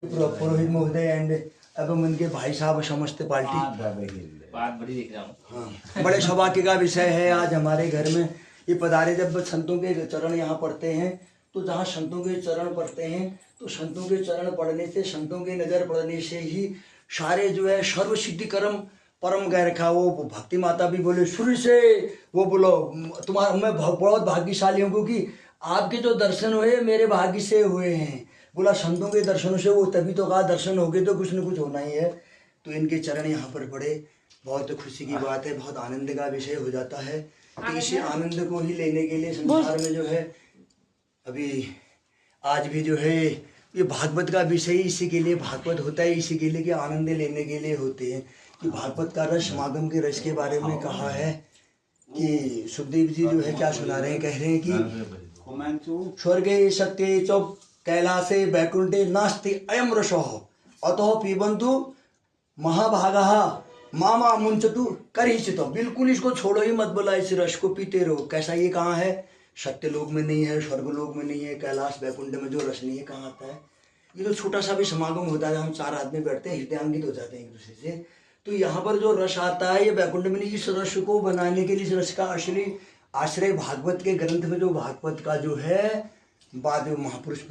पुरोहित महोदय एंड एवं उनके भाई साहब समस्त पार्टी। बात बड़ी देख रहा हूँ। हाँ, बड़े सौभाग्य का विषय है आज हमारे घर में ये पधारे। जब संतों के चरण यहाँ पढ़ते हैं तो जहाँ संतों के चरण पढ़ते हैं तो संतों के चरण पढ़ने से, संतों की नज़र पड़ने से ही सारे जो है सर्व सिद्धि कर्म परम कह रखा। वो भक्ति माता भी बोले शुरू से, वो बोलो तुम्हारा मैं बहुत भाग्यशाली हूँ क्योंकि आपके जो दर्शन हुए मेरे भाग्य से हुए हैं। बोला संतों के दर्शनों से वो तभी तो कहा दर्शन हो गए तो कुछ न कुछ होना ही है। तो इनके चरण यहाँ पर पड़े, बहुत खुशी की बात है, बहुत आनंद का विषय हो जाता है। तो इसी आनंद को ही लेने के लिए संसार में जो है अभी आज भी जो है ये भागवत का विषय इसी के लिए भागवत होता है, इसी के लिए कि आनंद लेने के लिए होते हैं। कि भागवत का रस समागम के रस के बारे में कहा है कि सुखदेव जी जो है क्या सुना रहे हैं, कह रहे हैं कि स्वर्गे सत्ये च कैलासे वैकुंठे नास्ति अयम रसो अतो पीबंतु महाभागा मामा मुंचतु करिचितो। बिल्कुल इसको छोड़ो ही मत, बोला इस रस को पीते रहो। कैसा ये कहाँ है? सत्य लोक में नहीं है, स्वर्ग लोक में नहीं है, कैलाश वैकुंठ में जो रस नहीं है कहाँ आता है? ये तो छोटा सा भी समागम होता है, हम चार आदमी बैठते हैं, हृदयांगित हो जाते हैं एक दूसरे से। तो यहाँ पर जो रस आता है ये वैकुंठ में नहीं। इस रस को बनाने के लिए, इस रस का असली आश्रय भागवत के ग्रंथ में जो भागवत का जो है बाद में महापुरुष